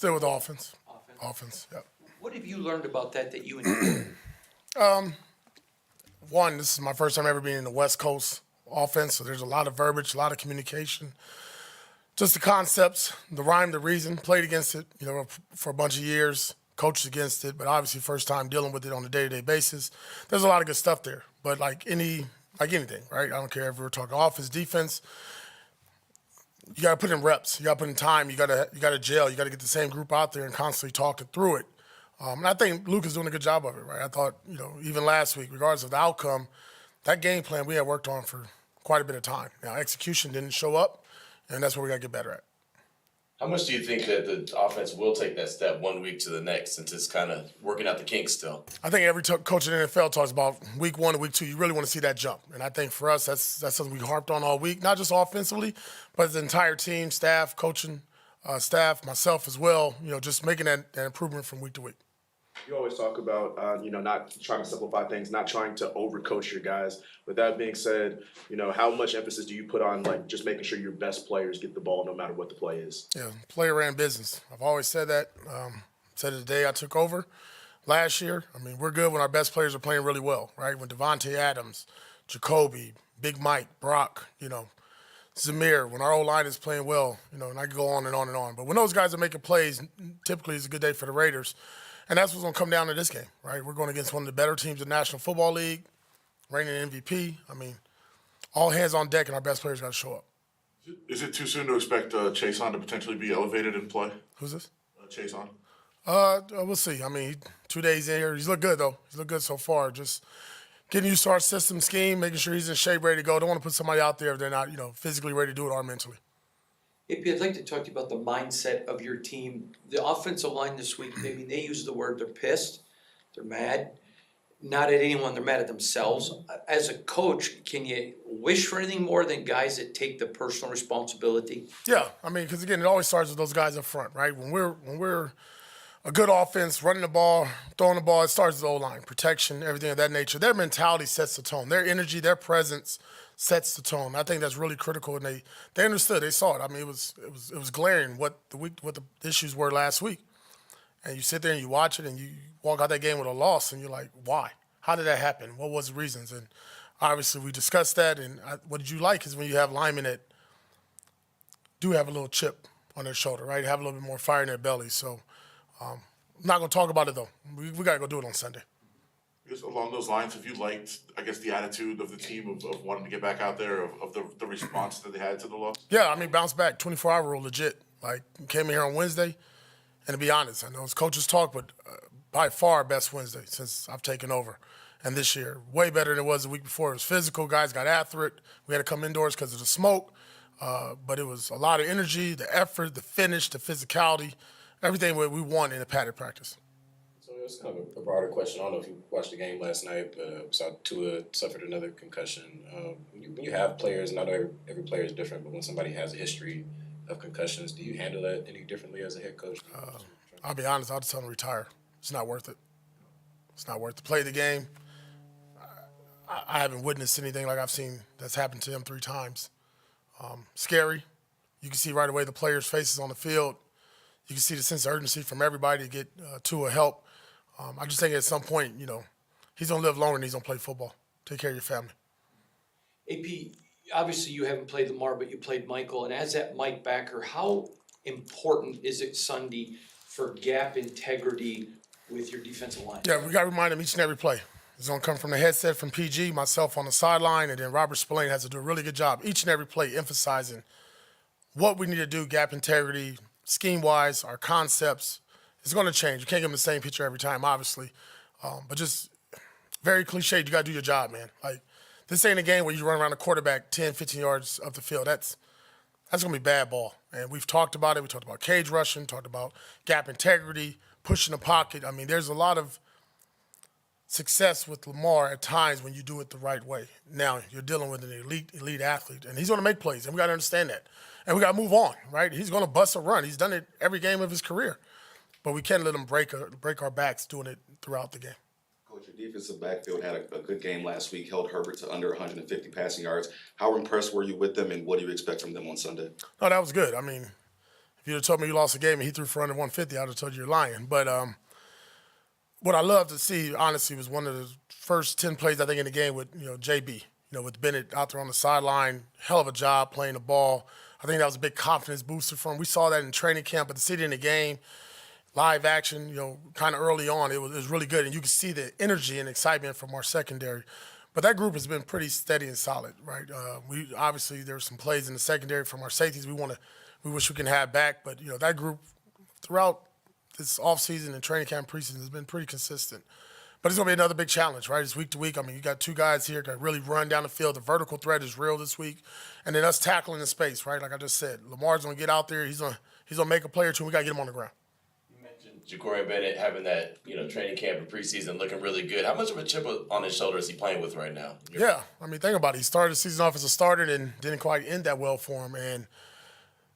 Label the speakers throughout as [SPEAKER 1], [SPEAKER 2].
[SPEAKER 1] Still with offense. Offense, yep.
[SPEAKER 2] What have you learned about that you enjoy?
[SPEAKER 1] One, this is my first time ever being in the West Coast offense, so there's a lot of verbiage, a lot of communication. Just the concepts, the rhyme, the reason. Played against it, for a bunch of years. Coached against it, but obviously first time dealing with it on a day-to-day basis. There's a lot of good stuff there, but like anything, right? I don't care if we're talking offense, defense. You got to put in reps. You got to put in time. You got to gel. You got to get the same group out there and constantly talking through it. And I think Luke is doing a good job of it, right? I thought, even last week, regardless of the outcome, that game plan we had worked on for quite a bit of time. Now, execution didn't show up, and that's what we got to get better at.
[SPEAKER 3] How much do you think that the offense will take that step 1 week to the next, since it's kind of working out the kinks still?
[SPEAKER 1] I think every coach in the NFL talks about week 1 and week 2. You really want to see that jump. And I think for us, that's something we harped on all week, not just offensively, but the entire team, staff, coaching staff, myself as well, just making that improvement from week to week.
[SPEAKER 4] You always talk about, not trying to simplify things, not trying to overcoach your guys. With that being said, how much emphasis do you put on, just making sure your best players get the ball no matter what the play is?
[SPEAKER 1] Yeah, player ran business. I've always said that. Said it the day I took over last year. I mean, we're good when our best players are playing really well, right? When Devontae Adams, Jacoby, Big Mike, Brock, Zamir, when our O-line is playing well, and I could go on and on and on. But when those guys are making plays, typically it's a good day for the Raiders. And that's what's going to come down to this game, right? We're going against one of the better teams in the National Football League, reigning MVP. I mean, all hands on deck, and our best players got to show up.
[SPEAKER 5] Is it too soon to expect Chason to potentially be elevated in play?
[SPEAKER 1] Who's this?
[SPEAKER 5] Chason.
[SPEAKER 1] We'll see. I mean, 2 days in here. He's looked good, though. He's looked good so far. Just getting used to our system scheme, making sure he's in shape, ready to go. Don't want to put somebody out there if they're not, physically ready to do it or mentally.
[SPEAKER 2] AP, I'd like to talk to you about the mindset of your team. The offensive line this week, they use the word they're pissed, they're mad. Not at anyone, they're mad at themselves. As a coach, can you wish for anything more than guys that take the personal responsibility?
[SPEAKER 1] Yeah, I mean, because again, it always starts with those guys up front, right? When we're a good offense, running the ball, throwing the ball, it starts with the O-line, protection, everything of that nature. Their mentality sets the tone. Their energy, their presence sets the tone. I think that's really critical, and they understood. They saw it. I mean, it was glaring what the issues were last week. And you sit there and you watch it, and you walk out that game with a loss, and you're like, why? How did that happen? What was the reasons? And obviously we discussed that, and what did you like is when you have linemen that do have a little chip on their shoulder, right? Have a little bit more fire in their belly. So I'm not going to talk about it, though. We got to go do it on Sunday.
[SPEAKER 5] Just along those lines, have you liked, I guess, the attitude of the team of wanting to get back out there, of the response that they had to the loss?
[SPEAKER 1] Yeah, I mean, bounce back, 24-hour rule, legit. Like, came in here on Wednesday, and to be honest, I know it's coaches talk, but by far best Wednesday since I've taken over. And this year, way better than it was the week before. It was physical. Guys got after it. We had to come indoors because of the smoke. But it was a lot of energy, the effort, the finish, the physicality, everything we want in a padded practice.
[SPEAKER 6] So it's kind of a broader question. I don't know if you watched the game last night, but saw Tua suffered another concussion. When you have players, not every player is different, but when somebody has a history of concussions, do you handle that any differently as a head coach?
[SPEAKER 1] I'll be honest, I'll just tell them to retire. It's not worth it. It's not worth it. Play the game. I haven't witnessed anything like I've seen that's happened to him 3 times. Scary. You can see right away the players' faces on the field. You can see the sense of urgency from everybody to get Tua help. I just think at some point, he's going to live longer and he's going to play football. Take care of your family.
[SPEAKER 2] AP, obviously you haven't played Lamar, but you played Michael. And as that Mike backer, how important is it Sunday for gap integrity with your defensive line?
[SPEAKER 1] Yeah, we got to remind him each and every play. It's going to come from the headset from PG, myself on the sideline, and then Robert Spillane has to do a really good job each and every play emphasizing what we need to do, gap integrity, scheme-wise, our concepts. It's going to change. You can't give them the same picture every time, obviously. But just very cliched, you got to do your job, man. Like, this ain't a game where you run around the quarterback 10, 15 yards up the field. That's going to be bad ball. And we've talked about it. We talked about cage rushing, talked about gap integrity, pushing the pocket. I mean, there's a lot of success with Lamar at times when you do it the right way. Now, you're dealing with an elite athlete, and he's going to make plays, and we got to understand that. And we got to move on, right? He's going to bust a run. He's done it every game of his career. But we can't let him break our backs doing it throughout the game.
[SPEAKER 7] Coach, your defensive backfield had a good game last week, held Herbert to under 150 passing yards. How impressed were you with them, and what do you expect from them on Sunday?
[SPEAKER 1] No, that was good. I mean, If you'd have told me you lost a game and he threw for under 150, I'd have told you you're lying. But what I love to see, honestly, was one of the first 10 plays, I think, in the game with, JB, with Bennett out there on the sideline. Hell of a job playing the ball. I think that was a big confidence booster for him. We saw that in training camp, but to see it in the game, live action, kind of early on, it was really good. And you could see the energy and excitement from our secondary. But that group has been pretty steady and solid, right? We obviously, there were some plays in the secondary from our safeties we wish we can have back. But, that group throughout this offseason and training camp preseason has been pretty consistent. But it's going to be another big challenge, right? It's week to week. I mean, you got two guys here that really run down the field. The vertical threat is real this week. And then us tackling in space, right? Like I just said, Lamar's going to get out there. He's going to make a play or two. We got to get him on the ground.
[SPEAKER 3] You mentioned Ja'Cory Bennett having that, training camp and preseason looking really good. How much of a chip on his shoulder is he playing with right now?
[SPEAKER 1] Yeah. I mean, think about it. He started the season off as a starter and didn't quite end that well for him. And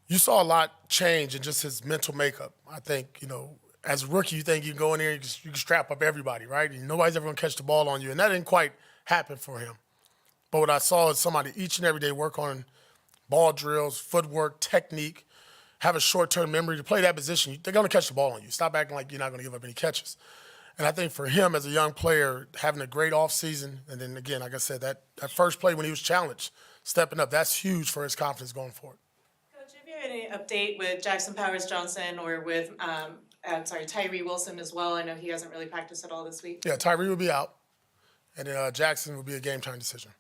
[SPEAKER 1] you saw a lot change in just his mental makeup. I think, as a rookie, you think you can go in there and you can strap up everybody, right? And nobody's ever going to catch the ball on you. And that didn't quite happen for him. But what I saw is somebody each and every day work on ball drills, footwork, technique, have a short-term memory to play that position. They're going to catch the ball on you. Stop acting like you're not going to give up any catches. And I think for him as a young player, having a great offseason, and then again, like I said, that first play when he was challenged, stepping up, that's huge for his confidence going forward.
[SPEAKER 8] Coach, have you had any update with Jackson Powers-Johnson or with Tyree Wilson as well? I know he hasn't really practiced at all this week.
[SPEAKER 1] Yeah, Tyree will be out, and then Jackson will be a game-time decision.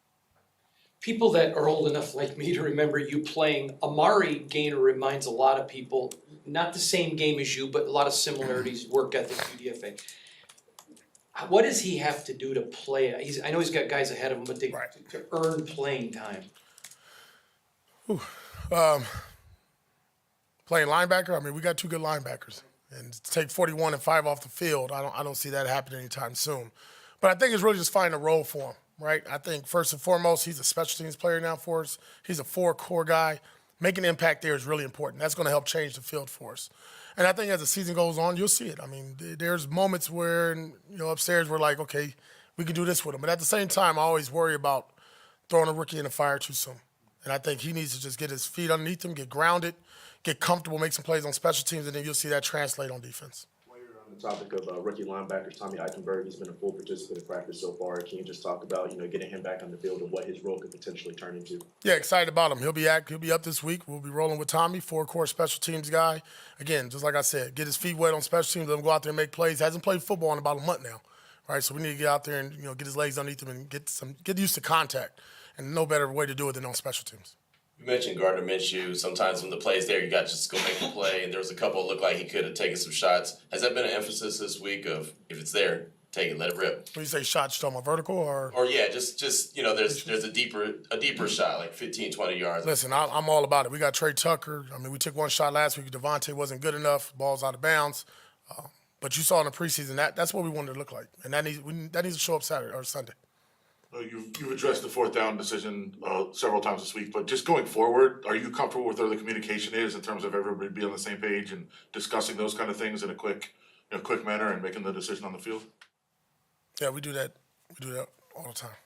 [SPEAKER 2] People that are old enough like me to remember you playing, Amari Gaynor reminds a lot of people, not the same game as you, but a lot of similarities, work ethic, UDFA. What does he have to do to play? I know he's got guys ahead of him, but to earn playing time.
[SPEAKER 1] Playing linebacker, I mean, we got two good linebackers. And to take 41 and 5 off the field, I don't see that happening anytime soon. But I think it's really just finding a role for him, right? I think first and foremost, he's a special teams player now for us. He's a 4-core guy. Making an impact there is really important. That's going to help change the field for us. And I think as the season goes on, you'll see it. I mean, there's moments where, upstairs we're like, okay, we can do this with him. But at the same time, I always worry about throwing a rookie in the fire too soon. And I think he needs to just get his feet underneath him, get grounded, get comfortable, make some plays on special teams, and then you'll see that translate on defense.
[SPEAKER 4] While you're on the topic of rookie linebackers, Tommy Eichenberg has been a full participant in practice so far. Can you just talk about, getting him back on the field and what his role could potentially turn into?
[SPEAKER 1] Yeah, excited about him. He'll be up this week. We'll be rolling with Tommy, 4-core special teams guy. Again, just like I said, get his feet wet on special teams, let him go out there and make plays. Hasn't played football in about a month now, right? So we need to get out there and get his legs underneath him and get used to contact. And no better way to do it than on special teams.
[SPEAKER 3] You mentioned Gardner Minshew. Sometimes when the play's there, you got to just go make the play. And there was a couple that looked like he could have taken some shots. Has that been an emphasis this week of if it's there, take it, let it rip?
[SPEAKER 1] When you say shots, you talking about vertical or?
[SPEAKER 3] Or yeah, just there's a deeper shot, like 15, 20 yards.
[SPEAKER 1] Listen, I'm all about it. We got Trey Tucker. I mean, we took one shot last week. Devontae wasn't good enough. Ball's out of bounds. But you saw in the preseason that's what we wanted to look like, and that needs to show up Saturday or Sunday.
[SPEAKER 5] You've addressed the 4th down decision several times this week, but just going forward, are you comfortable with where the communication is in terms of everybody being on the same page and discussing those kind of things in a quick manner and making the decision on the field?
[SPEAKER 1] Yeah, we do that. We do that all the time.